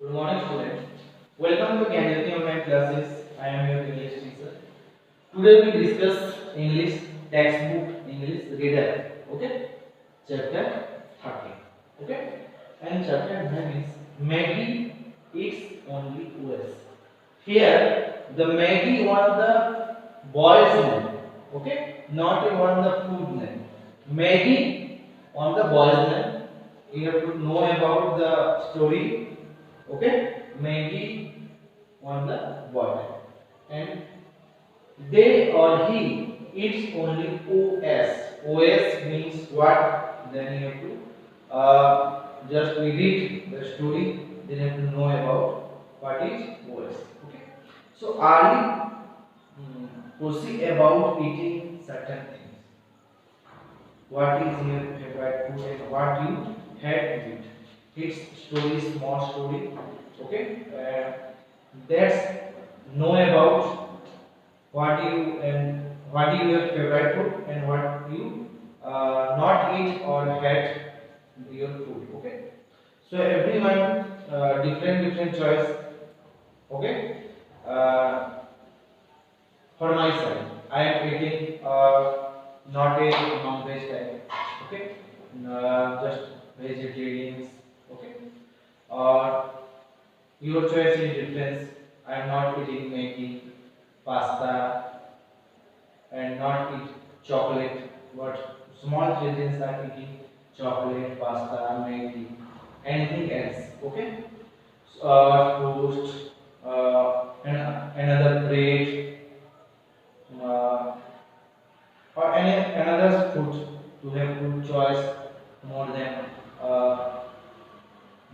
Good morning, students. Welcome to Gyanjyoti Online Classes. I am your English teacher. Today we discuss English textbook English reader. Okay, chapter 30. Okay, and chapter name is Maggie eats only OS. Here the Maggie was the boy's name. Okay, not on the food name. Maggie on the boy's name. You have to know about the story. Okay, Maggie on the boy, and they or he eats only OS. OS means what? Then you have to just read it, the story. Then you have to know about what is OS. Okay. So are you pussy about eating certain things? What is your favorite food and what you had eat? It's story, small story. Okay, that's know about what you and what is your favorite food and what you not eat or had your food. Okay, so everyone different choice. Okay, uh, for myself, I am eating not a non-veg type. Okay, just vegetarians. Okay, or your choice is different. I am not eating Maggi, pasta, and not eat chocolate. But small children are eating chocolate, pasta, Maggi, anything else. Okay, toast, and another bread, uh, or any another food to have good choice more than uh,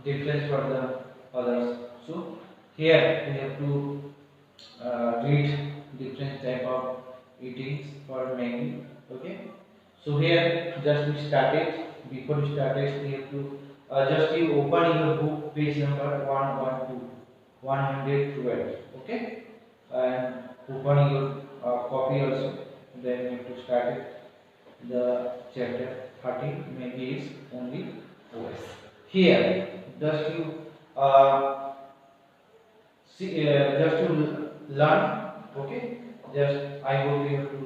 difference for the others. So here we have to read different type of eatings for Maggie. Okay. So here just we started. Before we started, we have to just you open your book page number 112, 112. Okay, and open your copy also. Then you have to start it. The chapter 13 maybe is only OS. Here, just you just to learn. Okay, just I hope you have to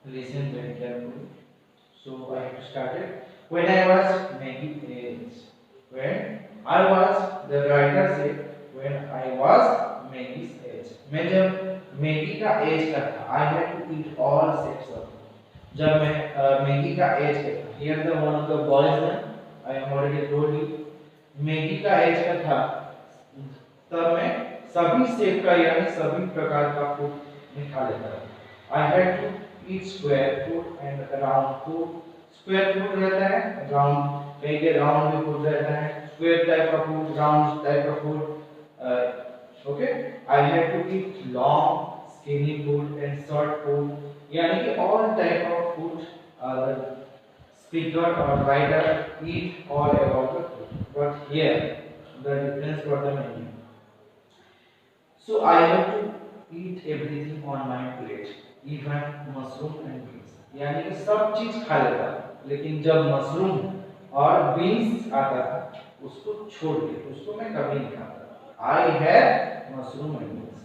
listen very carefully. So I have started when I was Maggie age. When I was, the writer said, when I was Maggie's age. मैं जब Maggi का as का था, I had to eat all six of them. जब मैं Maggi का as का था, here the one of the boys ने, I am already told you, Maggi का एज का था, तब मैं सभी शेप का यानी सभी प्रकार का फूड मैं खा लेता था. I had to eat square food and round food. Square food रहता है, round कहीं के round भी food रहता है. Square type of food, round type of food. Okay, I had to eat long, skinny food and short food. यानी कि all type of food the speaker or writer eat all about the food. But here the difference for the menu. So I have to eat everything on my plate, even mushroom and beans. यानी कि सब चीज खा लेता, लेकिन जब mushroom और beans आता था, उसको छोड़ के, उसको मैं कभी नहीं खाता. I had mushroom and beans.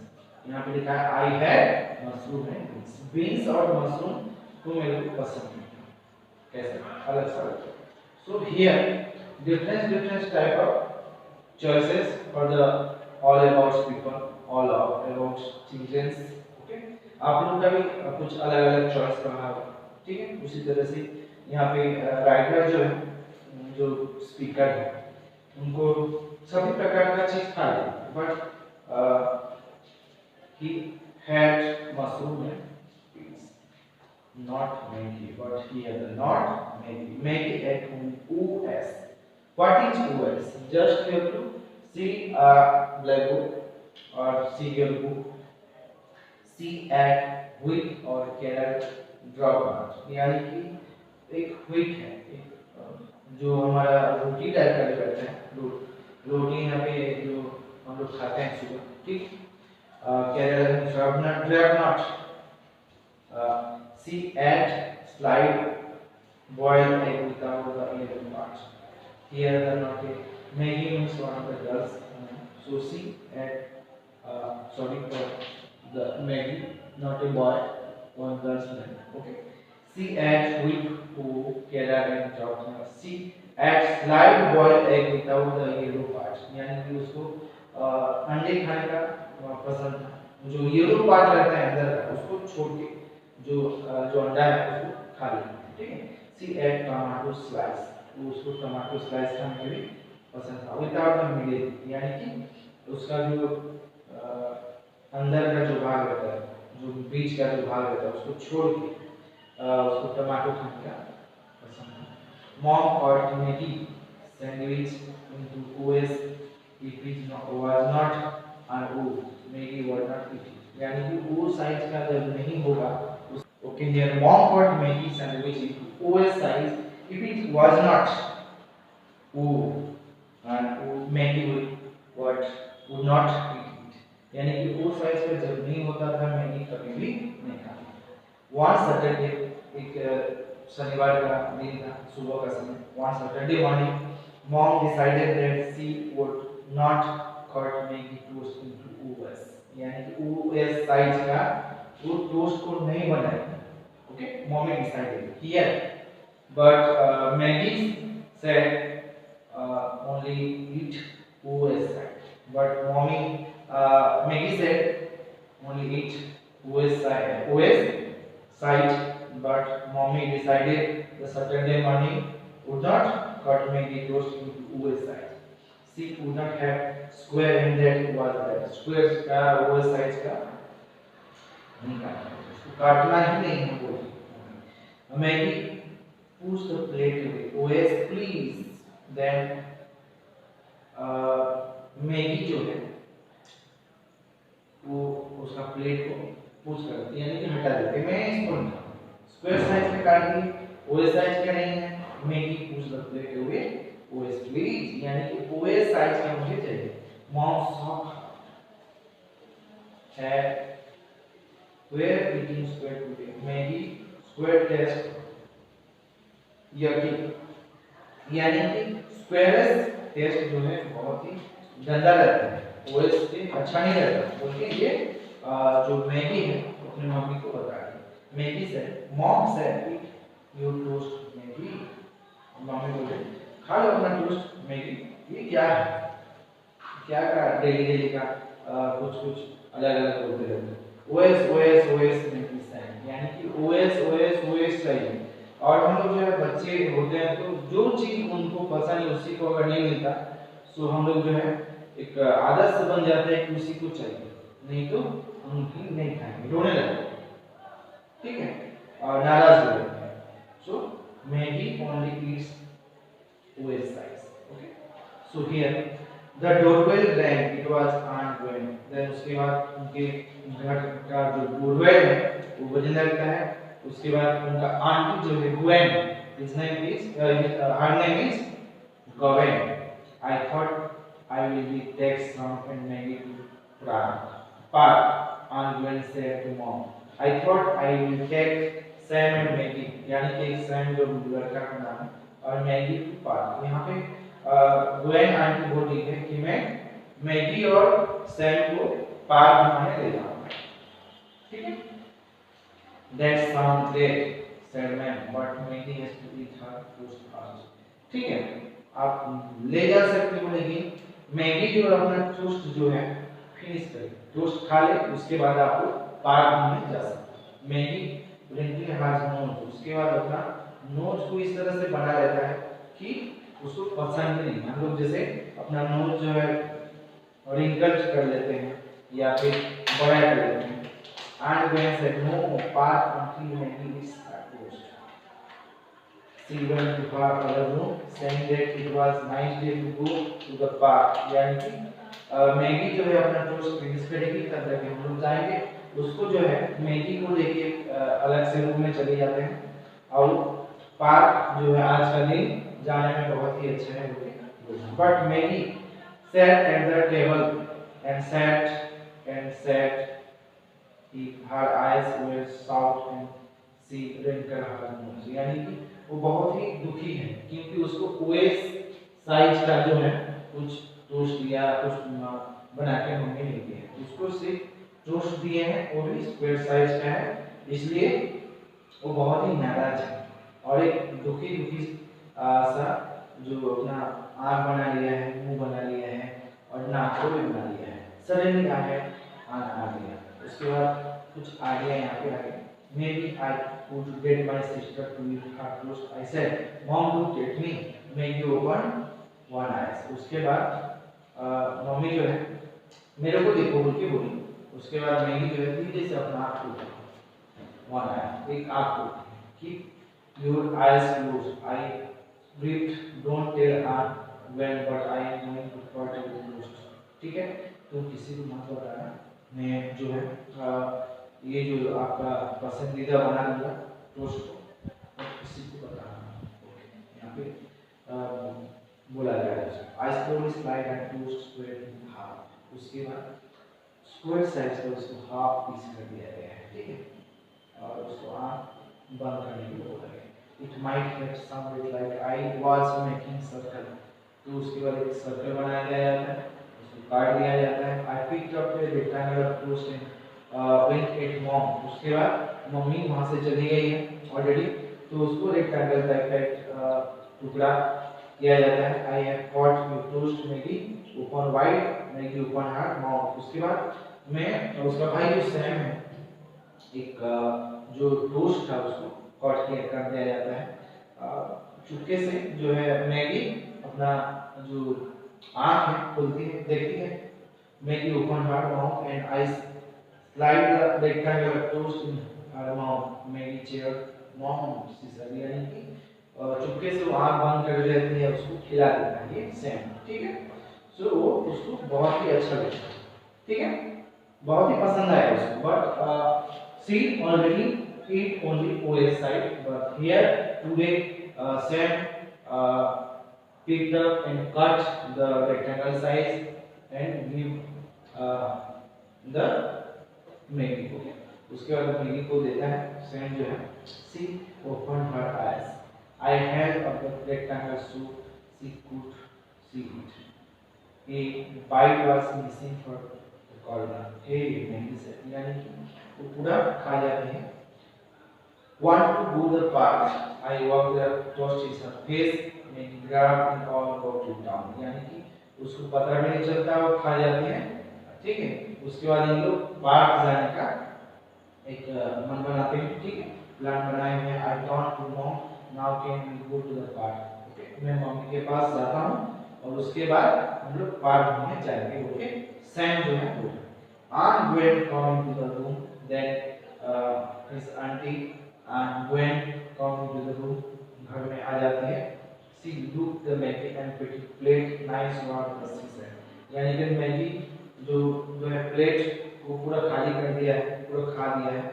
यहाँ पे लिखा है I had mushroom and beans. Beans और मशरूम तो मेरे को पसंद नहीं. कैसे? अलग सा. So here different type of choices for the all about people. All about children's. Okay, आप लोग का भी कुछ अलग अलग चॉइस करना होगा. ठीक है, उसी तरह से यहाँ पे राइटर जो है, जो स्पीकर है, उनको सभी प्रकार का चीज खा ले, but he had mushroom and beans, not Maggi, but he had not Maggi. Maggi at OS. What is OS? Just you have to see a black book or see your book, see at wheat or carrot drop out. यानी कि एक wheat है, एक जो हमारा रोटी type का जो रहता है, रोटी यहाँ पे जो हम लोग खाते हैं सुबह. ठीक, carrot drop not. See at slide boiled egg without the yellow parts. Here the not a Maggie means one of the girls. So she at sorry for the Maggie, not a boy, one girl's name. Okay. She adds whip who carrot and chopped. She adds live boiled egg without the yellow part. यानी कि उसको अंडे खाने का पसंद था, जो yellow part रहता है अंदर का उसको छोड़ के जो जो अंडा है उसको खा लेते हैं, ठीक है। सी एड टमाटो स्लाइस, वो उसको टमाटो स्लाइस खाने के लिए पसंद था, विदाउट द मिडिल, यानी कि उसका जो अंदर का जो भाग रहता है, जो बीच का जो भाग रहता है उसको छोड़ के उसको टमाटो खाने का पसंद था। मॉम और Maggi sandwich into OS if it was not and O maybe were not eating, यानी कि O साइज का जब नहीं होगा okay here mom got Maggie sandwich into OS size if it was not O and Maggie would not eat it, यानी कि O size का जब नहीं होता था मैगी कभी भी नहीं खाती। वन सैटरडे, एक शनिवार का दिन था, सुबह का समय, one Saturday morning mom decided that she would not cut Maggi toast into OS, यानी कि ओएस साइज का वो टोस्ट को नहीं बनाएगी। Okay, mommy decided here but Maggie said only eat O's size, but mommy Maggie said only eat O's size but mommy decided the Saturday morning would not cut Maggie toast into OS size. She would not have square in that was that square का OS size का नहीं काटना, उसको काटना ही नहीं है बोली। Maggie push the plate away. OS please. Then Maggie जो है वो उसका प्लेट को पुश कर देती है, यानी कि हटा देती है। मैं इसको स्क्वायर साइज में काट दी, ओएस साइज का नहीं है, Maggie push the plate away OS please, यानी कि ओएस साइज का मुझे चाहिए। मॉम सॉफ्ट है we're eating square today, Maggie square taste yucky, यानी कि स्क्वायर टेस्ट जो है बहुत ही गंदा रहता है, ओएस से अच्छा नहीं रहता, बोलके ये जो मैगी है अपनी मम्मी को बता दी। मैगी से mom said eat your toast Maggi, mummy बोले खा लो अपना टोस्ट मैगी। ये क्या है, क्या का डेली डेली का कुछ कुछ अलग अलग बोलते रहते। OS OS OS Maggi said, यानी कि ओएस ओएस ओएस चाहिए। और हम लोग जो है बच्चे होते हैं तो जो चीज उनको पसंद है उसी को अगर नहीं मिलता तो हम लोग जो है एक आदत से बन जाता है कि उसी को चाहिए, नहीं तो हम उनकी नहीं खाएंगे, रोने लगते हैं, ठीक है, और नाराज हो जाते हैं। So Maggie only eats OS size. Okay, so here the doorbell rang, it was aunt Gwen. Then उसके बाद उनके घर का जो डोरबेल है वो बजने लगता है। उसके बाद उनका आंटी जो है Gwen, his name is her name is Gwen. I thought I will be take some and Maggie to park on Wednesday to mom. I thought I will take Sam and Maggie, यानी कि Sam जो लड़का का नाम है और Maggie to park. यहाँ पे गुएन आंटी बोल रही है कि मैं मैगी और सैम को पार्क घुमाने ले जाऊँगा, ठीक है। That sounds great, said ma'am, but Maggie has to eat her toast first. ठीक है, आप ले जा सकते हो, लेकिन मैगी जो अपना टोस्ट जो है फिनिश करे, टोस्ट खा ले, उसके बाद आप पार्क में जा सकते। मैगी ब्रिंकली हैज नोज, उसके बाद अपना नोज को इस तरह से बना लेता है कि उसको पसंद नहीं। हम लोग जैसे अपना नोज जो है रिंकल कर लेते हैं या फिर बड़ा कर लेते हैं। And when said no park until Maggie is toast. She went to her other room, saying that it was nice day to go to the park. यानी कि मैगी जो है अपना टोस्ट फिनिश करेगी तब तक हम लोग जाएंगे। उसको जो है मैगी को लेके अलग से रूम में चले जाते हैं और पार्क जो है आज का दिन जाने में बहुत ही अच्छा है। But Maggie sat at the table and sat if her eyes were soft and she wrinkled her nose, यानी कि वो बहुत ही दुखी है क्योंकि उसको ओएस साइज का जो है कुछ टोस्ट दिया, कुछ बना के मम्मी ने दिया, उसको सिर्फ टोस्ट दिए हैं, वो भी स्क्वायर साइज का है, इसलिए वो बहुत ही नाराज है और एक दुखी दुखी सा जो अपना आँख बना लिया है, मुंह बना लिया है और नाक को भी बना लिया है। सडनली आ गया। उसके बाद कुछ आ गया यहाँ पे आ गया। Maybe I would get my sister to eat her toast. I said, Mom, look at me. Make you open one eyes. उसके बाद मम्मी जो है मेरे को देखो बोल के बोली। उसके बाद मैगी जो है धीरे से अपना आँख खोली, one eye, एक आँख खोली। Keep your eyes closed. I breathed. Don't tell her when, but I am going to cut your toast. ठीक है? तो किसी को मत बताना। मैं जो है ये जो आपका पसंदीदा बना दूंगा टोस्ट को, और किसी को बताना। यहाँ पे बोला जाएगा I slowly slide and toast square in half. उसके बाद स्क्वायर साइज का उसको हाफ पीस कर दिया गया है, ठीक है, और उसको आँख बंद करने के लिए बोला गया। It might have sounded like I was making circle. तो उसके बाद एक सर्कल बनाया जाता है, उसको काट दिया जाता है। I picked up a rectangle of toast and went at mom. उसके बाद मम्मी वहाँ से चली गई है ऑलरेडी, तो उसको रेक्टेंगल टाइप का टुकड़ा किया जाता है। I have caught your toast Maggie, open wide, Maggie open her mouth. उसके बाद मैं उसका भाई जो सैम है, एक जो टोस्ट था उसको कट कर दिया जाता है। चुटके से जो है मैगी अपना जो आँख है खुलती है, देखती है। Maggi open her mouth and I slide the rectangle of toast in her mouth. Maggi chair mom sister, यानी कि चुपके से वो आँख बंद कर लेती है, उसको खिला देता है ये सैम, ठीक है। सो वो उसको बहुत ही अच्छा लगता है, ठीक है, बहुत ही पसंद आया उसको। But she already eat only OS side, but here today Sam picked up and cut the rectangle size and give the Maggie को। उसके बाद मैगी को देता है सैम जो है। She opened her eyes. I held up the rectangle so she could see it. A bite was missing for the corner. Hey, Maggi से, यानी कि वो पूरा खा जाते हैं। Want to do the part? I walked the toast is her face, Maggie grabbed and all got it down. यानी कि उसको पता भी नहीं चलता, वो खा जाती है, ठीक है। उसके बाद इन लोग पार्क जाने का एक मन बनाते हैं, ठीक है, प्लान बनाए हुए हैं। I turn to mom, now can we go to the park? Okay, मैं मम्मी के पास जाता हूँ और उसके बाद हम लोग पार्क में जाएंगे, ओके। सैम जो है वो Aunt Gwen come into the room, then his auntie and Gwen come into the room, घर में आ जाती है। She looked the Maggie and put it plate nice one, she said. यानी कि मैगी जो है प्लेट वो पूरा खाली कर दिया है, पूरा खा दिया है,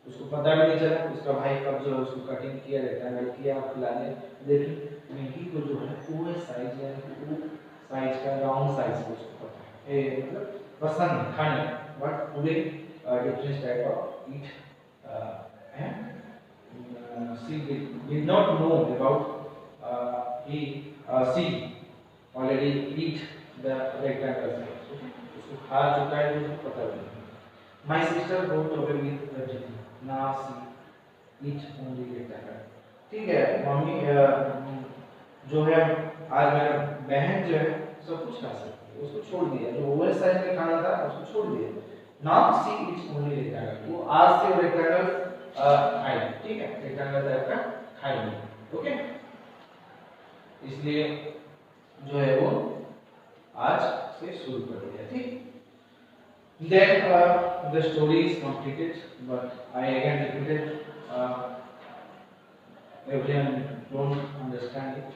उसको पता भी नहीं चला। उसका भाई कब जो है उसको कटिंग किया, रेक्टेंगल किया और खिला दिया। लेकिन मैगी को जो है वो साइज है, वो साइज का राउंड साइज को उसको पता है, मतलब पसंद है खाने, बट पूरे different type of eat and she did not know about she already eat the rectangle size, okay, उसको खा चुका है, उसको पता भी नहीं। My sister got away with everything, now she eat only rectangle, ठीक है। मम्मी जो है आज मेरा बहन जो है सब कुछ खा सकती है, उसको छोड़ दिया, जो ओवर साइज में खाना था उसको छोड़ दिया। Now see it's only rectangle, वो आज से रेक्टेंगल खाएगी, ठीक है, रेक्टेंगल टाइप का खाएगी, ओके। इसलिए जो है वो आज से शुरू कर दिया, ठीक। Then the story is completed, but I again repeated. Everyone don't understand it.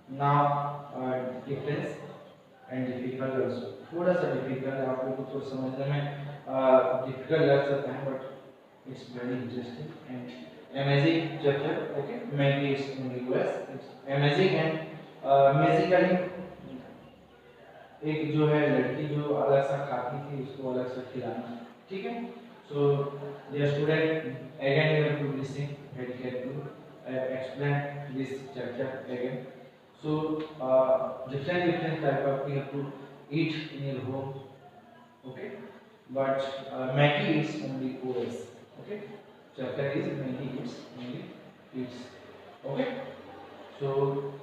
Now difference and difficult also. थोड़ा सा difficult है, आप लोगों को थोड़ा समझने में difficult लग सकता है, but it's very interesting and amazing chapter. Okay, Maggie is in the US. It's amazing and magically एक जो है लड़की जो अलग सा खाती थी उसको अलग सा खिलाना, ठीक है। So dear student, again you have to listen very carefully. I have explained this chapter again. So different type of we have to eat in your home. Okay, but Maggie is only OS. Okay, chapter is Maggie is only eats. Okay, so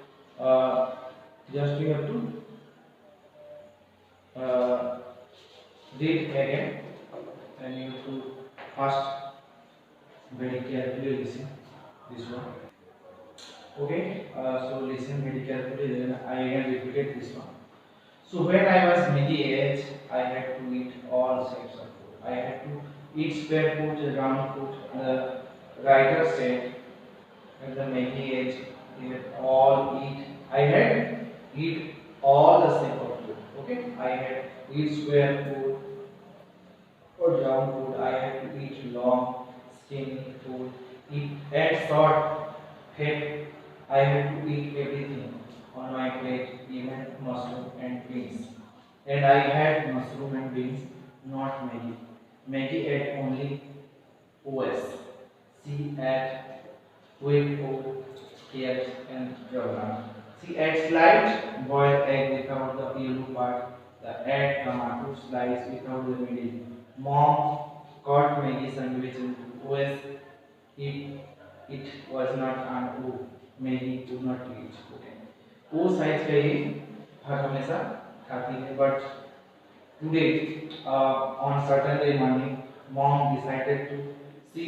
just we have to read again, and you have to first very carefully listen this one. Okay, so listen very carefully, then I again repeated this one. So when I was middle age, I had to eat all shapes of food. I had to eat square food, round food. The writer said at the middle age, they had all eat. I had eat all the shape of food. Okay, I had eat square food or round food. I had to eat long, skinny food. Eat and short, fat. I had to eat everything on my plate, even mushroom and beans. And I had mushroom and beans, not Maggie. Maggie ate only OS. She ate wheat food, carrots and gravlax. She ate sliced boiled egg without the yellow part. The ate tomato slice without the middle. Mom cut Maggie sandwich into OS. It was not an O. Maggie could not eat. Okay. O size का ये हर हमेशा खाती है, but today, on Saturday morning, mom decided to she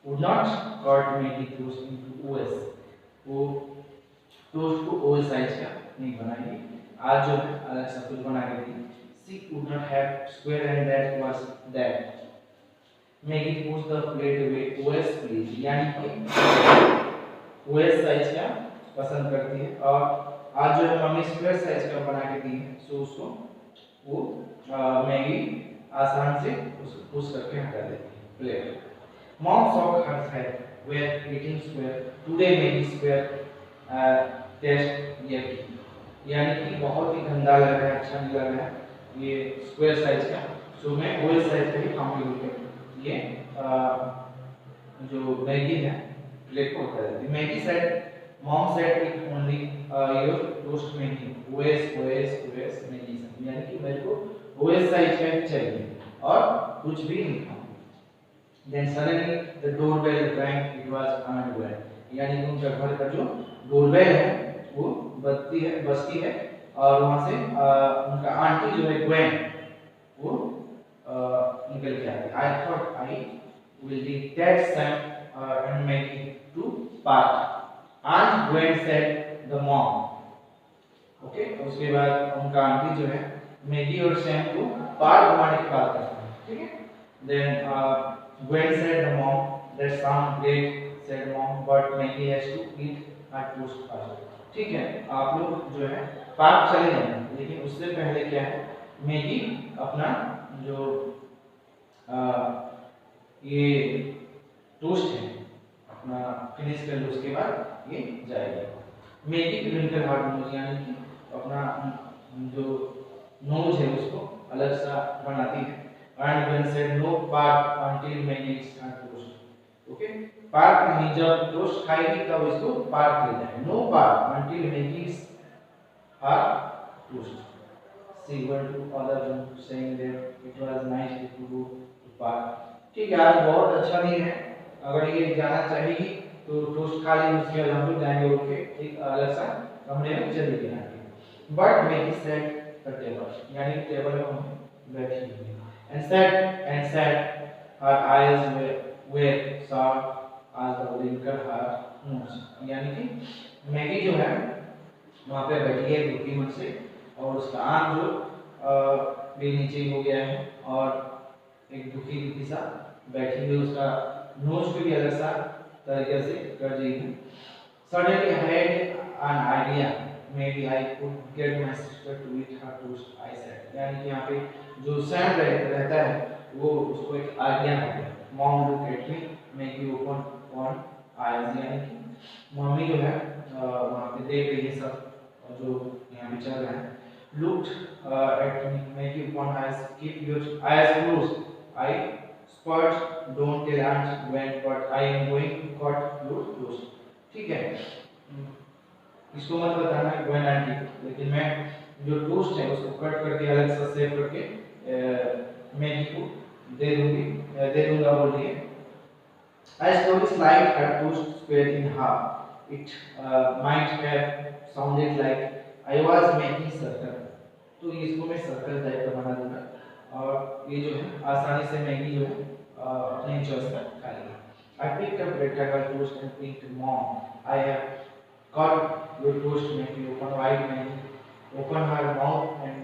would not cut Maggie toast into OS. वो toast को OS size का नहीं बनाएगी. आज जो है अलग सा कुछ बना के दी. She would not have square and that was that. Maggie puts the plate away. OS please. यानी कि OS साइज का पसंद करती है, और आज जो है मम्मी स्क्वायर साइज का बना के दी है, सो उसको वो मैगी आसान से पुश करके हटा देती है plate. Mom shook her head. We're eating square. Today Maggie square taste yucky. यानी कि बहुत ही गंदा लग रहा है, अच्छा नहीं लग रहा है ये स्क्वायर साइज का. सो मैं OS साइज का ही खाऊंगी. ये जो मैगी है प्लेट को हटा देती है. Maggi said mom said it only your toast Maggi. OS Maggi. यानी कि मेरे को OS साइज का ही चाहिए और कुछ भी नहीं खाऊंगी. Then suddenly the doorbell rang. It was Aunt Gwen. यानी कि उनका घर का जो डोरबेल है वो बजती है और वहाँ से उनका आंटी जो है ग्वेन वो निकल के आती है. I thought I will take that Sam and Maggie to park. Aunt Gwen said the mom. Okay, उसके बाद उनका आंटी जो है मैगी और सैम को पार्क घुमाने की बात करती है. ठीक है. Then Gwen said the mom. That sounds great, said mom, but Maggie has to eat her toast first. ठीक है, आप लोग जो है पार्क चले जाएंगे, लेकिन उससे पहले क्या है, मैगी अपना जो ये टोस्ट है अपना फिनिश कर लो, उसके बाद ये जाएगा. मैगी ट्विंकल हार्ट नोज, यानी कि अपना जो नोज है उसको अलग सा बनाती है. And when said no park until Maggie is her toast. Okay, park नहीं, जब टोस्ट खाएगी तब इसको पार्क ले जाए. No park until Maggie is her toast. She went to other room saying that it was nice to go to park. ठीक है, आज बहुत अच्छा दिन है, अगर ये जाना चाहेगी तो टोस्ट खा लेंगे, उसके बाद हम लोग जाएंगे उठ के एक अलग सा कमरे में चली जाएंगे. But Maggie sat at the table, यानी टेबल में हम बैठी हुई है. And said her eyes were sharp as the wrinkle her nose. यानी कि मैगी जो है वहाँ पे बैठी है दुखी मन से, और उसका आँख जो भी नीचे हो गया है और एक दुखी सा बैठी हुई, उसका नोज पे भी अलग सा तरीके से कर दी है. Suddenly I had an idea. Maybe I could get my sister to eat her toast. I said. यानी कि यहाँ पे जो सैम रहता है वो उसको एक आइडिया हो गया. Mom looked at me, Maggie opened one eyes. यानी कि मम्मी जो है वहाँ पे देख रही है सब जो यहाँ पे चल रहा है. Looked at me, Maggie opened eyes. Keep your eyes closed. I spurt. Don't tell Aunt Gwen, but I am going to cut your toast. ठीक है. इसको मत बताना व्हेन आई ईट, लेकिन मैं जो टोस्ट है उसको कट करके अलग सा सेव करके मैगी को दे दूंगी, दे दूंगा बोलिए। I slowly slide her toast square in half. It might have sounded like I was making circle. तो इसको मैं सर्कल टाइप का बना दूंगा और ये जो है आसानी से मैगी जो है अपने चॉइस का खा लेगी। I picked up rectangle toast and picked mom. I have got your toast Maggie. Open wide Maggie. Open her mouth and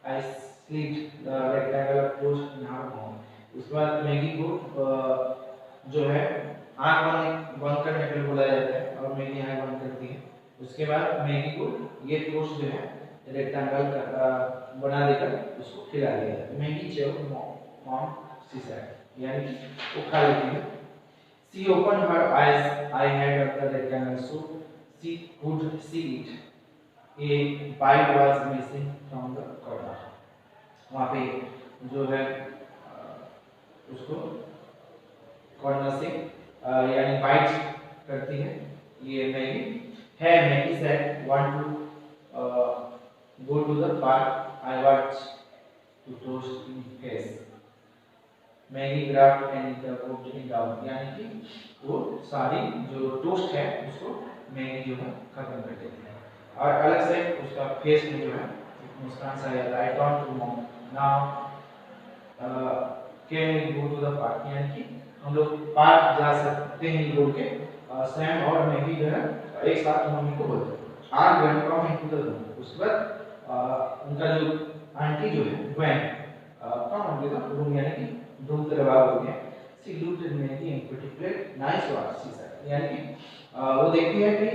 I slit the rectangle of toast in her mouth. उसके बाद Maggi को जो है आँख बंद करने के लिए बोला जाता है और मैगी आँख बंद करती है। उसके बाद मैगी को ये टोस्ट जो है रेक्टेंगल का बना देकर उसको खिला दिया जाता है। मैगी चेव मॉम शी सेड, यानी वो खा लेती है। She opened her eyes. I had of the rectangle so she could see it. A bite was missing from the corner. वहाँ पे जो है उसको कॉर्नर से यानी बाइट करती है ये मैगी है। Maggi said want to go to the park. I want to toast in case. Maggi graft and the put down, यानी कि वो सारी जो टोस्ट है उसको मैगी जो है खत्म कर देती है और अलग से उसका फेस में जो है मुस्कान सा आता है। I turn to mom now can we go to the park, यानी कि हम लोग पार्क जा सकते हैं बोल के सैम और मैगी जो है एक साथ मम्मी को बोलते हैं are going to come into the room. उसके बाद उनका जो आंटी जो है when come into the room, यानी कि रूम दरबार हो गया। She looked at Maggie and plate nice what she said, यानी कि वो देखती है कि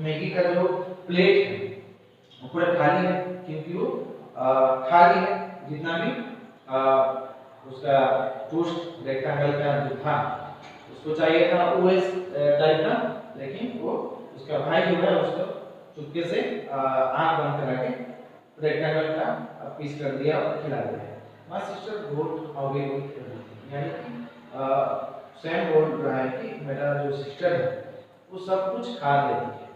मैगी का जो प्लेट है वो पूरा खाली है क्योंकि वो खाली है जितना भी उसका टोस्ट रेक्टेंगल का जो था उसको चाहिए था ओएस टाइप का, लेकिन वो उसका भाई जो है उसको चुपके से आंख बंद करा के रेक्टेंगल का पीस कर दिया और खिला दिया। My sister got away with everything, यानी कि सैम बोल रहा है कि मेरा जो सिस्टर है वो सब कुछ खा लेती है।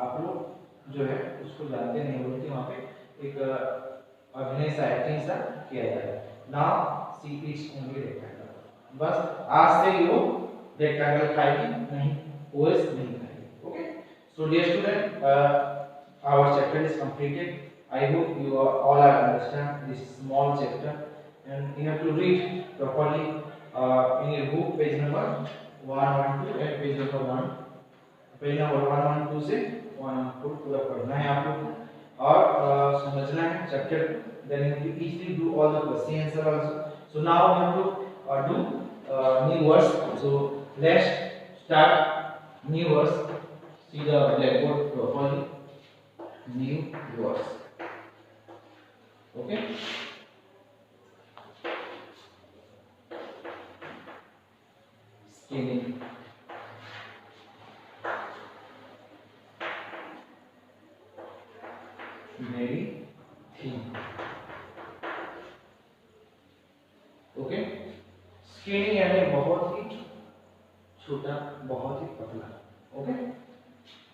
आप लोग जो है उसको जानते नहीं बोलते, वहाँ पे एक अभिनय सा एक्टिंग सा किया जाता है। Now see it's only rectangle, बस आज से वो रेक्टेंगल खाएगी नहीं ओएस नहीं खाएगी। Okay, so dear student, our chapter is completed. I hope you all understand this small chapter and you have to read properly in your book page number 112 and page number 1. Page number 112 से 114 पूरा पढ़ना है आप लोग को और समझना है chapter. Then you have to easily do all the question answer also. So now we have to do new words. So let's start new words. See the blackboard properly. New words. Okay. Skinny. Very thin. Okay. Skinny यानी बहुत ही छोटा, बहुत ही पतला. Okay.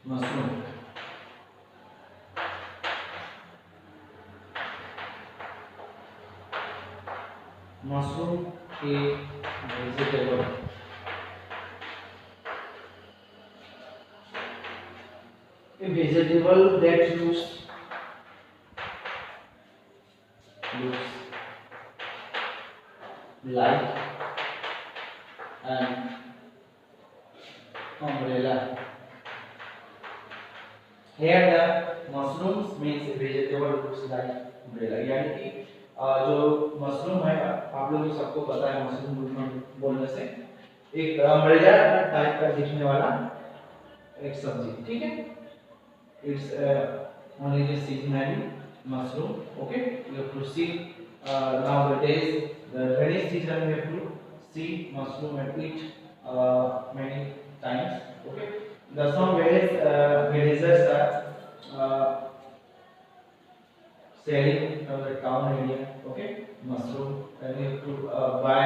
Mushroom. Mushroom के vegetable. A vegetable that looks like an umbrella. Here the mushrooms means a vegetable looks like umbrella, यानी कि जो mushroom है आप लोगों को सबको पता है मशरूम बोलने से एक अम्ब्रेला टाइप का दिखने वाला एक सब्जी, ठीक है। It's only the seasonally mushroom. Okay, you have to see nowadays the rainy season you have to see mushroom and eat many times. Okay, the some villagers are selling from the town area. Okay, mushroom and you have to buy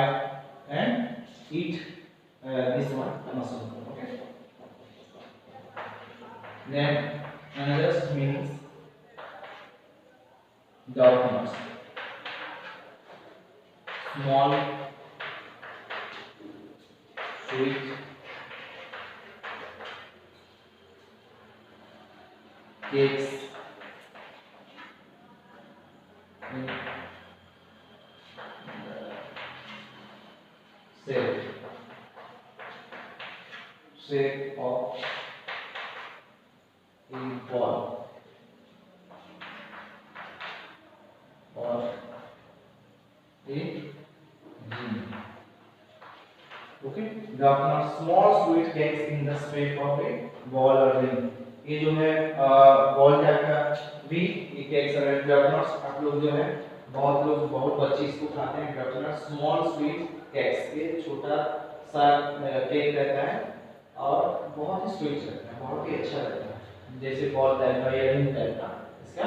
and eat this one mushroom. Okay, then Another means donuts, small, sweet, cakes, and shape, shape of a ball or a genie. Okay, the अपना small sweet cakes in the shape of a ball or ring. ये जो है ball type का भी ये cakes है ड्रॉपनट्स आप लोग जो है बहुत बच्चे इसको खाते हैं ड्रॉपनट्स स्मॉल स्वीट केक्स ये छोटा सा केक रहता है और बहुत ही स्वीट रहता है बहुत ही अच्छा रहता है जैसे बॉल टाइप का या रिंग टाइप का इसका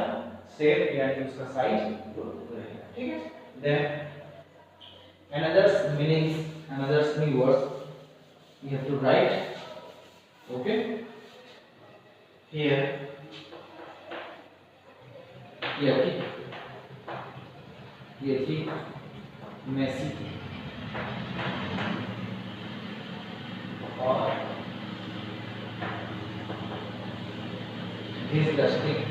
शेप यानी उसका साइज रहेगा ठीक है then another new words you have to write okay here यति मेसी और disgusting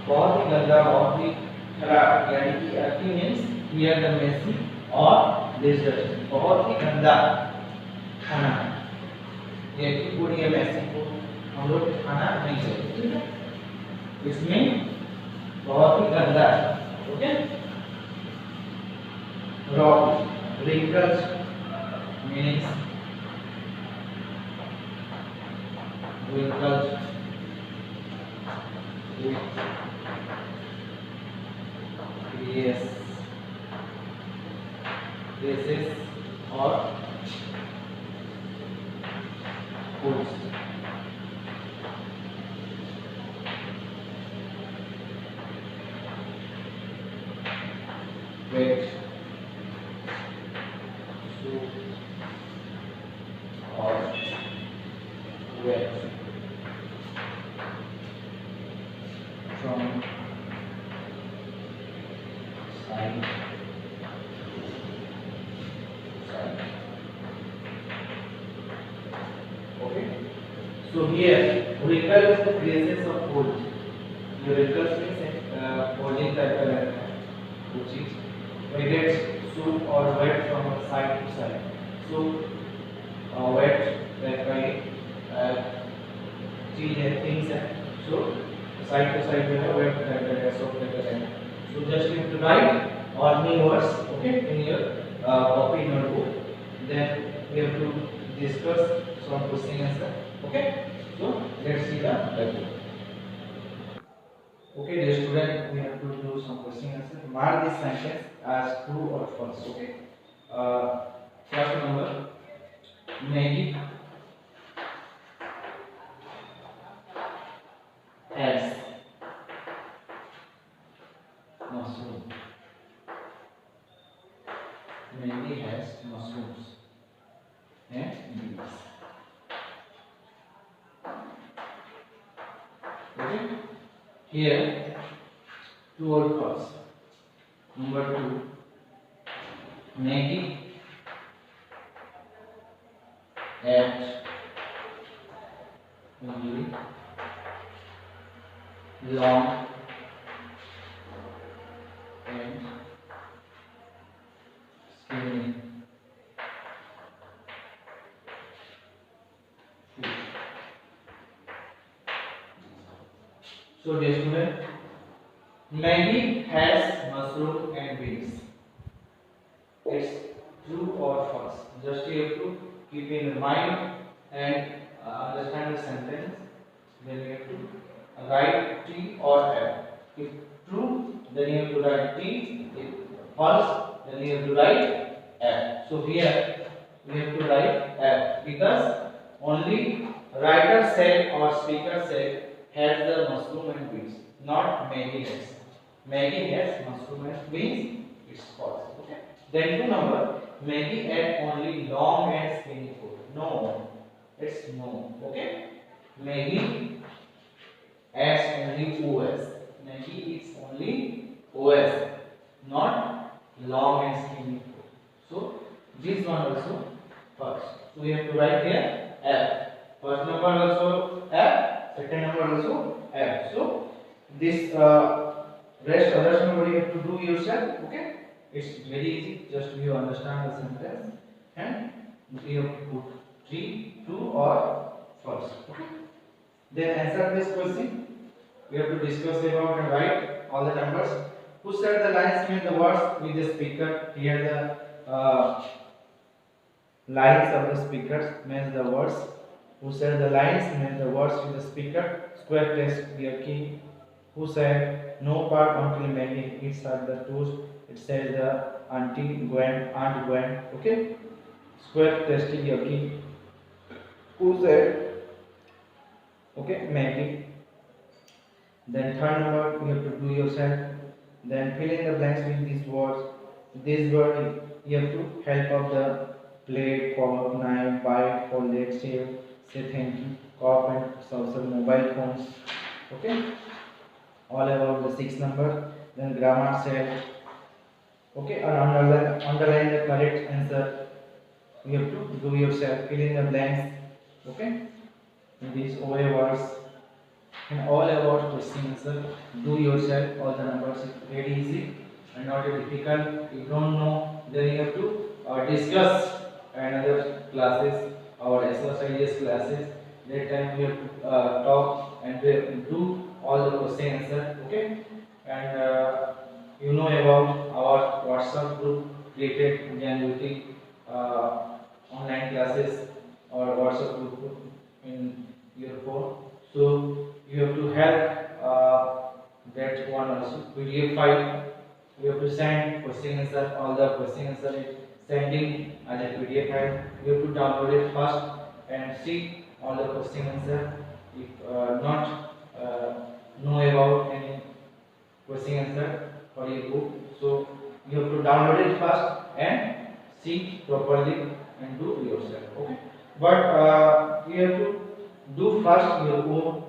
बहुत ही गंदा बहुत ही खराब यानी कि यति मीन्स here the messy और disgusting बहुत ही गंदा खाना ये की पूरी है मैसी को हम लोग खाना नहीं चाहिए ठीक है इसमें बहुत ही गंदा है okay rock wrinkles means wrinkles yes faces और foods wet soup or wet from side okay so here wrinkle is the traces of food ये wrinkles means folding type का रहता है वो चीज it gets soup or wet from side to side so wet that by चीज है things है so side to side जो है wet रहता है soap रहता है so just you have to write all new words okay in your copy in your book then we have to discuss some question answer okay so let's see the lecture okay dear student we have to do some question answer mark this sentence as true or false okay first number Maggie has mushroom Maggie has mushrooms and beans okay here true or false number 2 Maggie ate only long and skinny food. So dear student, Maggie has mushroom and beans. It's true or false? Just you have to keep in mind and understand the sentence. Then you have to write T or F. If true, then you have to write T. If false, then you have to write F. So here we have to write F because only writer said or speaker said has the mushroom and beans, not Maggie has. Maggie has mushroom and beans. It's false. Okay. Then 2 number Maggie ate only long and skinny food. No, it's no. Okay. Maggie adds only OS. Maggie is only OS, not long and skinny food. So this one also first. So we have to write here F. First number also F, second number also F. So this rest others number you have to do yourself. Okay, it's very easy. Just you understand the sentence and you have to put 3, 2 or first. Okay. Then answer this question. We have to discuss about and write all the numbers. Who said the lines mean the words with the speaker? Here the lines of the speakers means the words. Who said the lines mean the words with the speaker? Square test here key. Who said no part until Maggie eats at the toast? It says the Aunt Gwen. Okay. Square test here key. Who said okay Maggie? Then third number you have to do yourself. Then fill in the blanks with these words. This word you have to help of the plate, fork, knife, bite, folded, save, say thank you, cop and some mobile phones. Okay. All about the 6 number. Then grammar cell. Okay. And underline the correct answer. You have to do yourself. Fill in the blanks. Okay. In these OA words. And all about question answer, do yourself. All the numbers is very easy and not difficult. You don't know, then you have to discuss another classes or exercises classes. That time we have to talk and do all the question answer. Okay, and you know about our WhatsApp group created in January online classes or WhatsApp group in your phone. So you have to help that one also. PDF file you have to send question answer, all the question answer is sending as a PDF file. You have to download it first and see all the question answer. If not know about any question answer for your book, so you have to download it first and see properly and do yourself. Okay, but you have to do first your own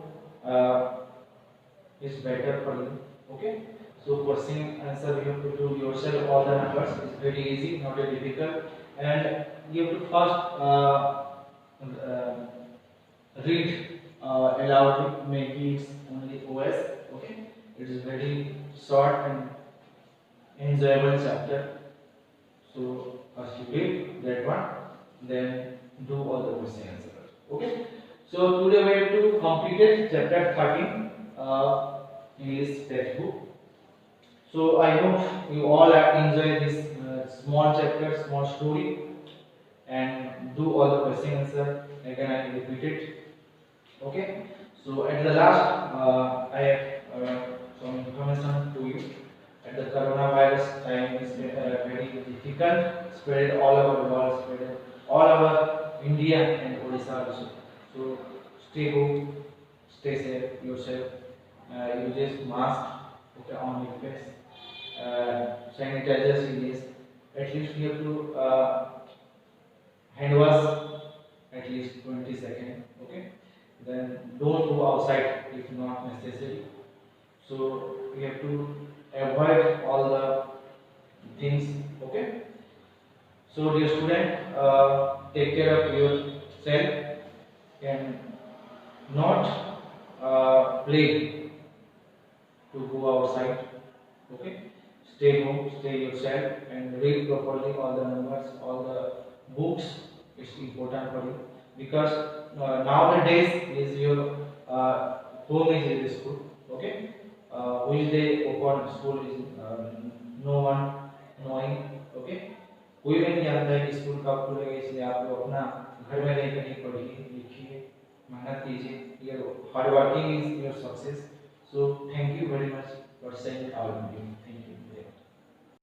is better for you. Okay, so question answer you have to do yourself. All the numbers is very easy, not very difficult, and you have to first read aloud. Maybe it's only OS. Okay, it is very short and enjoyable chapter. So first you read that one, then do all the question answers. Okay. So today we have to complete chapter 13 English textbook. So I hope you all have enjoyed this small chapter, small story, and do all the question answer. Again I repeat it. Okay. So at the last I have some information to you. At the coronavirus time is very difficult, spread all over the world, spread all over India and Odisha also. So stay home, stay safe yourself. Use mask, okay, on your face. Sanitizers use. At least you have to hand wash at least 20 seconds. Okay. Then don't go outside if not necessary. So we have to avoid all the things. Okay. So dear student, take care of yourself and not play to go outside. Okay, stay home, stay yourself, and read properly all the numbers, all the books. It's important for you because nowadays is your home is in the school. Okay, which day open school is no one knowing. Okay, कोई भी नहीं जानता है कि school कब खुलेगा, इसलिए आप लोग अपना घर में रहकर ही पढ़िए, लिखिए, मेहनत कीजिए. Your hard working is your success. So thank you very much for saying all of you.